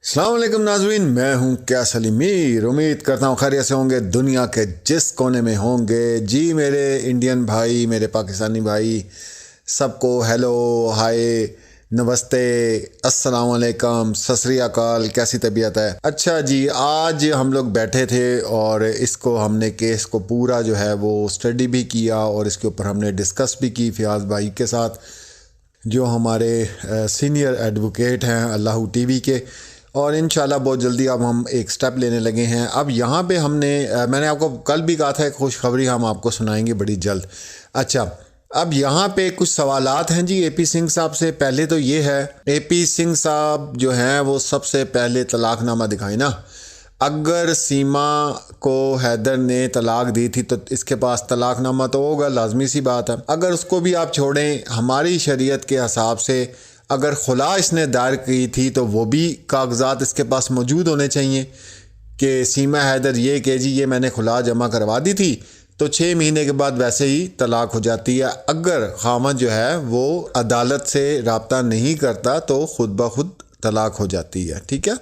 अस्सलाम वालेकुम नाज़रीन, मैं हूं कैसल मीर। उम्मीद करता हूं खैरियत से होंगे दुनिया के जिस कोने में होंगे। जी मेरे इंडियन भाई, मेरे पाकिस्तानी भाई, सबको हेलो, हाय, नमस्ते, अस्सलाम वालेकुम, सत श्री अकाल। कैसी तबीयत है? अच्छा जी, आज हम लोग बैठे थे और इसको हमने केस को पूरा जो है वो स्टडी भी किया और इसके ऊपर हमने डिस्कस भी की फ़ियाज़ भाई के साथ, जो हमारे सीनियर एडवोकेट हैं अल्लाह टीवी के। और इंशाल्लाह बहुत जल्दी अब हम एक स्टेप लेने लगे हैं। अब यहाँ पे मैंने आपको कल भी कहा था एक खुशखबरी हम आपको सुनाएंगे बड़ी जल्द। अच्छा, अब यहाँ पे कुछ सवालात हैं जी एपी सिंह साहब से। पहले तो ये है, एपी सिंह साहब जो हैं वो सबसे पहले तलाकनामा दिखाए ना। अगर सीमा को हैदर ने तलाक दी थी तो इसके पास तलाकनामा तो होगा, लाजमी सी बात है। अगर उसको भी आप छोड़ें, हमारी शरीयत के हिसाब से अगर खुला इसने दायर की थी तो वो भी कागजात इसके पास मौजूद होने चाहिए कि सीमा हैदर ये कि जी ये मैंने खुला जमा करवा दी थी, तो 6 महीने के बाद वैसे ही तलाक हो जाती है। अगर खामद जो है वो अदालत से रब्ता नहीं करता तो खुद ब खुद तलाक हो जाती है। ठीक है।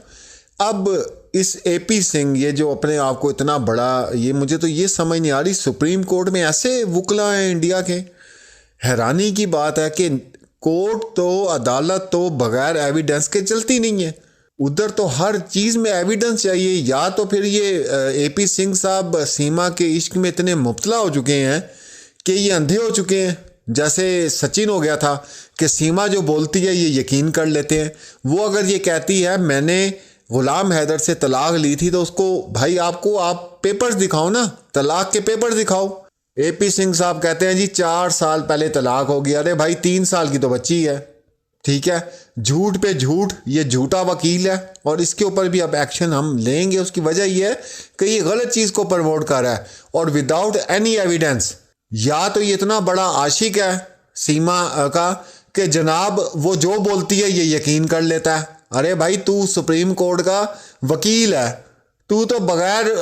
अब इस एपी सिंह, ये जो अपने आप को इतना बड़ा, ये मुझे तो ये समझ नहीं आ रही, सुप्रीम कोर्ट में ऐसे वकला हैं इंडिया के। हैरानी की बात है कि कोर्ट तो, अदालत तो बगैर एविडेंस के चलती नहीं है। उधर तो हर चीज़ में एविडेंस चाहिए। या तो फिर ये एपी सिंह साहब सीमा के इश्क में इतने मुब्तला हो चुके हैं कि ये अंधे हो चुके हैं। जैसे सचिन हो गया था कि सीमा जो बोलती है ये यकीन कर लेते हैं। वो अगर ये कहती है मैंने गुलाम हैदर से तलाक ली थी तो उसको, भाई आपको आप पेपर्स दिखाओ ना, तलाक के पेपर्स दिखाओ। एपी सिंह साहब कहते हैं जी 4 साल पहले तलाक हो गया। अरे भाई 3 साल की तो बच्ची है। ठीक है, झूठ पे झूठ, ये झूठा वकील है और इसके ऊपर भी अब एक्शन हम लेंगे। उसकी वजह यह है कि ये गलत चीज़ को प्रमोट कर रहा है और विदाउट एनी एविडेंस। या तो ये इतना बड़ा आशिक है सीमा का कि जनाब वो जो बोलती है ये यकीन कर लेता है। अरे भाई तू सुप्रीम कोर्ट का वकील है, तू तो बगैर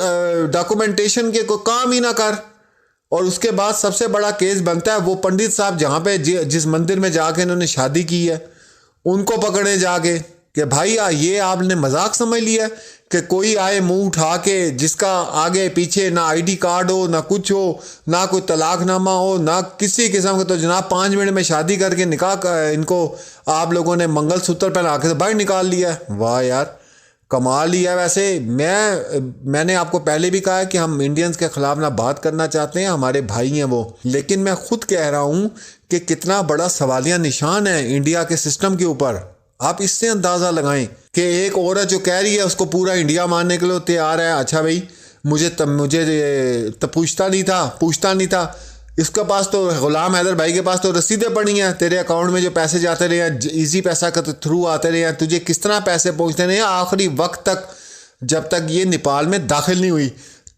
डॉक्यूमेंटेशन के कोई काम ही ना कर। और उसके बाद सबसे बड़ा केस बनता है वो पंडित साहब जहाँ पे जिस मंदिर में जाके इन्होंने शादी की है उनको पकड़े जाके कि भाई ये आपने मजाक समझ लिया कि कोई आए मुंह उठा के, जिसका आगे पीछे ना आईडी कार्ड हो, ना कुछ हो, ना कोई तलाकनामा हो, ना किसी किस्म का, तो जनाब 5 मिनट में शादी करके निकाह इनको आप लोगों ने मंगलसूत्र पहना के तो बाहर निकाल लिया। वाह यार, कमाल ही है। वैसे मैंने आपको पहले भी कहा है कि हम इंडियंस के ख़िलाफ़ ना बात करना चाहते हैं, हमारे भाई हैं वो, लेकिन मैं खुद कह रहा हूँ कि कितना बड़ा सवालिया निशान है इंडिया के सिस्टम के ऊपर। आप इससे अंदाज़ा लगाएं कि एक औरत जो कह रही है उसको पूरा इंडिया मानने के लिए तैयार है। अच्छा भाई, मुझे तो पूछता नहीं था। इसके पास तो, गुलाम हैदर भाई के पास तो रसीदें पड़ी हैं तेरे अकाउंट में जो पैसे जाते रहे हैं, इजी पैसा के थ्रू आते रहे हैं, तुझे किस तरह पैसे पहुंचते रहे हैं आखिरी वक्त तक, जब तक ये नेपाल में दाखिल नहीं हुई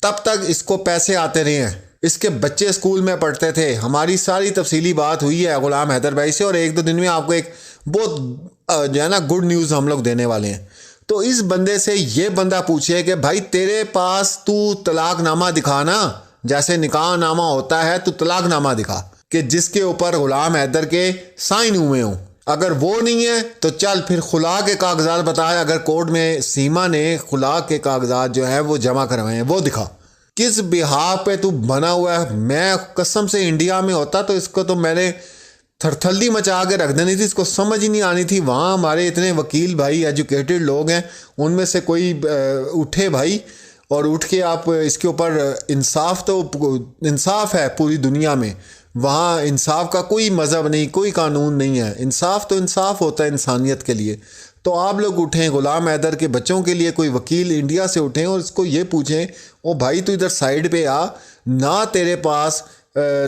तब तक इसको पैसे आते रहे हैं। इसके बच्चे स्कूल में पढ़ते थे। हमारी सारी तफसीली बात हुई है गुलाम हैदर भाई से और 1-2 दिन में आपको एक बहुत जो है ना गुड न्यूज़ हम लोग देने वाले हैं। तो इस बंदे से ये बंदा पूछे कि भाई तेरे पास तू तलाकनामा दिखाना, जैसे निकाह नामा होता है तो तलाकनामा दिखा कि जिसके ऊपर गुलाम हैदर के साइन हुए हों। अगर वो नहीं है तो चल फिर खुला के कागजात बताए। अगर कोर्ट में सीमा ने खुला के कागजात जो है वो जमा करवाए हैं वो दिखा। किस बिहाफ पे तू बना हुआ है? मैं कसम से इंडिया में होता तो इसको तो मैंने थरथल्ली मचा के रख देनी थी, इसको समझ ही नहीं आनी थी। वहाँ हमारे इतने वकील भाई, एजुकेटेड लोग हैं, उनमें से कोई उठे भाई और उठ के आप इसके ऊपर इंसाफ है पूरी दुनिया में। वहाँ इंसाफ का कोई मज़हब नहीं, कोई कानून नहीं है। इंसाफ तो इंसाफ होता है इंसानियत के लिए। तो आप लोग उठें, गुलाम हैदर के बच्चों के लिए कोई वकील इंडिया से उठें और इसको ये पूछें, ओ भाई तू इधर साइड पे आ, ना तेरे पास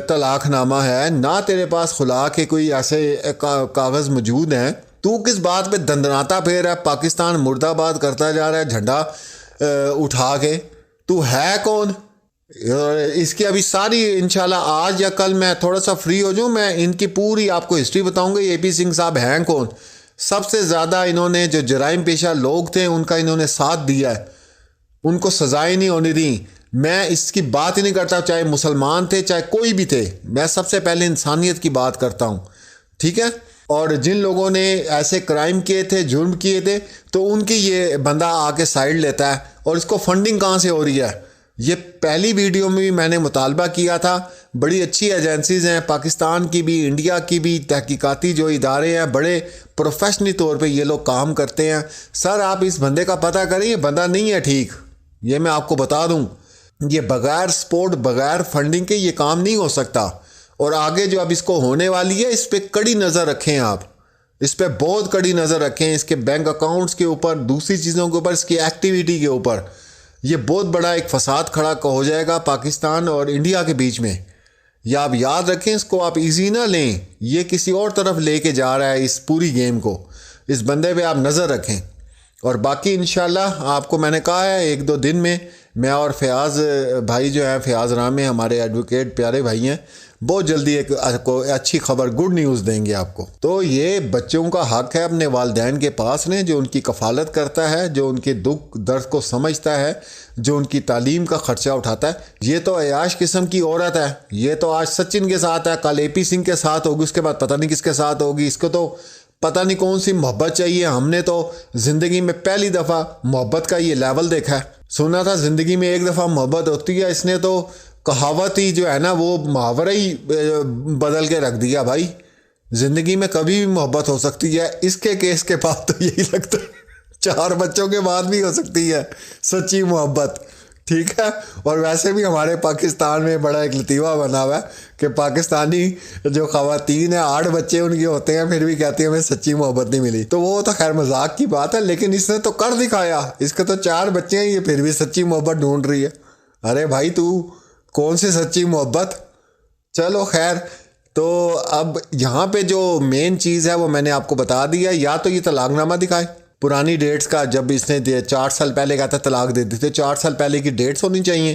तलाकनामा है, ना तेरे पास खुला के कोई ऐसे कागज़ मौजूद हैं, तू किस बात पे दंदनाता फिर है, पाकिस्तान मुर्दाबाद करता जा रहा है झंडा उठा के? तू है कौन? इसकी अभी सारी इंशाल्लाह आज या कल मैं थोड़ा सा फ्री हो जाऊँ, मैं इनकी पूरी आपको हिस्ट्री बताऊंगा। एपी सिंह साहब हैं कौन? सबसे ज़्यादा इन्होंने जो जराइम पेशा लोग थे उनका इन्होंने साथ दिया है, उनको सजाएं नहीं होनी दी। मैं इसकी बात ही नहीं करता, चाहे मुसलमान थे चाहे कोई भी थे, मैं सबसे पहले इंसानियत की बात करता हूँ। ठीक है। और जिन लोगों ने ऐसे क्राइम किए थे, जुर्म किए थे, तो उनकी ये बंदा आके साइड लेता है। और इसको फंडिंग कहाँ से हो रही है, ये पहली वीडियो में भी मैंने मुतालबा किया था। बड़ी अच्छी एजेंसीज़ हैं, पाकिस्तान की भी, इंडिया की भी, तहकीकाती जो इदारे हैं, बड़े प्रोफेशनली तौर पे ये लोग काम करते हैं। सर आप इस बंदे का पता करें, ये बंदा नहीं है ठीक, ये मैं आपको बता दूं। ये बगैर सपोर्ट, बगैर फंडिंग के ये काम नहीं हो सकता। और आगे जो अब इसको होने वाली है, इस पर कड़ी नज़र रखें आप, इस पर बहुत कड़ी नज़र रखें, इसके बैंक अकाउंट्स के ऊपर, दूसरी चीज़ों के ऊपर, इसकी एक्टिविटी के ऊपर। ये बहुत बड़ा एक फसाद खड़ा हो जाएगा पाकिस्तान और इंडिया के बीच में। या आप याद रखें, इसको आप इजी ना लें, ये किसी और तरफ लेके जा रहा है इस पूरी गेम को। इस बंदे पे आप नज़र रखें। और बाकी इंशाल्लाह आपको मैंने कहा है 1-2 दिन में मैं और फयाज़ भाई जो हैं, फयाज़ रामे हमारे एडवोकेट प्यारे भाई हैं, बहुत जल्दी एक अच्छी खबर, गुड न्यूज़ देंगे आपको। तो ये बच्चों का हक है अपने वालिदैन के पास ने, जो उनकी कफ़ालत करता है, जो उनके दुख दर्द को समझता है, जो उनकी तालीम का ख़र्चा उठाता है। ये तो अयाश किस्म की औरत है, ये तो आज सचिन के साथ है, कल AP सिंह के साथ होगी, उसके बाद पता नहीं किसके साथ होगी। इसको तो पता नहीं कौन सी मोहब्बत चाहिए। हमने तो ज़िंदगी में पहली दफ़ा मोहब्बत का ये लेवल देखा है। सुना था ज़िंदगी में एक दफ़ा मोहब्बत होती है, इसने तो कहावत ही जो है ना, वो मुहावरा ही बदल के रख दिया भाई। ज़िंदगी में कभी भी मोहब्बत हो सकती है, इसके केस के बाद तो यही लगता है 4 बच्चों के बाद भी हो सकती है सच्ची मोहब्बत, ठीक है। और वैसे भी हमारे पाकिस्तान में बड़ा एक लतीफ़ा बना हुआ है कि पाकिस्तानी जो ख़वातीन है, 8 बच्चे उनके होते हैं, फिर भी कहती है हमें सच्ची मोहब्बत नहीं मिली। तो वो तो खैर मजाक की बात है, लेकिन इसने तो कर दिखाया। इसके तो 4 बच्चे हैं, ये फिर भी सच्ची मोहब्बत ढूंढ रही है। अरे भाई तू कौन सी सच्ची मोहब्बत। चलो खैर, तो अब यहाँ पे जो मेन चीज़ है वो मैंने आपको बता दिया। या तो ये तलाकनामा दिखाए पुरानी डेट्स का, जब इसने 4 साल पहले कहा था तलाक दे दी थी, 4 साल पहले की डेट्स होनी चाहिए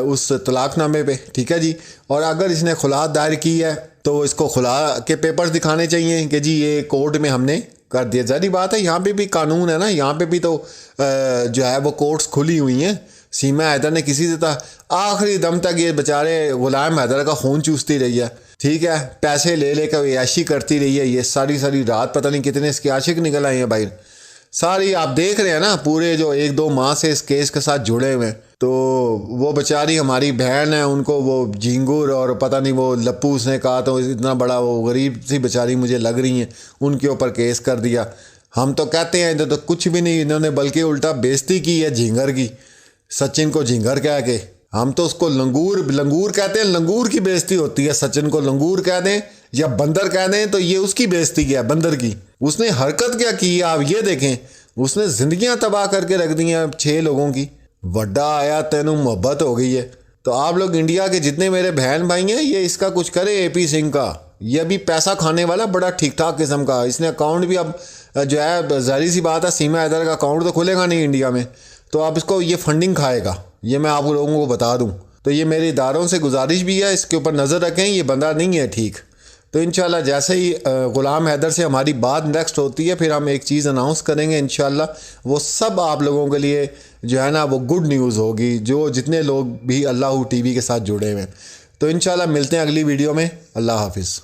उस तलाकनामे पे, ठीक है जी। और अगर इसने खुला दायर की है तो इसको खुला के पेपर्स दिखाने चाहिए कि जी ये कोर्ट में हमने कर दिया। ज़ाहिर बात है, यहाँ पे भी कानून है ना, यहाँ पे भी तो जो है वो कोर्ट्स खुली हुई हैं। सीमा हैदर ने किसी से आखिरी दम तक ये बेचारे गुलाम हैदर का खून चूसती रही है, ठीक है। पैसे ले लेकर ऐशी करती रही है, ये सारी सारी रात पता नहीं कितने इसके आशिक निकल आए हैं भाई। सारी आप देख रहे हैं ना, पूरे जो 1-2 माह से इस केस के साथ जुड़े हुए हैं। तो वो बेचारी हमारी बहन है, उनको वो झिंगुर और पता नहीं वो लप्पू उसने कहा, तो इतना बड़ा वो गरीब सी बेचारी मुझे लग रही हैं, उनके ऊपर केस कर दिया। हम तो कहते हैं इधर तो कुछ भी नहीं, इन्होंने बल्कि उल्टा बेइज्जती की है झिंगर की, सचिन को झिंगर कह के। हम तो उसको लंगूर कहते हैं, लंगूर की बेइज्जती होती है। सचिन को लंगूर कह दें या बंदर कह दें तो ये उसकी बेइज्जती क्या है, बंदर की। उसने हरकत क्या की आप ये देखें, उसने जिंदगियां तबाह करके रख दी हैं 6 लोगों की। वड्डा आया तेनू मोहब्बत हो गई है। तो आप लोग इंडिया के जितने मेरे बहन भाई हैं, ये इसका कुछ करे AP सिंह का। ये अभी पैसा खाने वाला बड़ा ठीक ठाक किस्म का, इसने अकाउंट भी अब जो है, जाहिर सी बात है सीमा हैदर का अकाउंट तो खुलेगा नहीं इंडिया में, तो आप इसको ये फंडिंग खाएगा, ये मैं आप लोगों को बता दूं। तो ये मेरे इदारों से गुजारिश भी है, इसके ऊपर नज़र रखें, ये बंदा नहीं है ठीक। तो इंशाल्लाह जैसे ही ग़ुलाम हैदर से हमारी बात नेक्स्ट होती है, फिर हम एक चीज़ अनाउंस करेंगे इंशाल्लाह। वो सब आप लोगों के लिए जो है ना वो गुड न्यूज़ होगी, जो जितने लोग भी अल्लाह TV के साथ जुड़े हुए हैं। तो इंशाल्लाह मिलते हैं अगली वीडियो में। अल्लाह हाफिज़।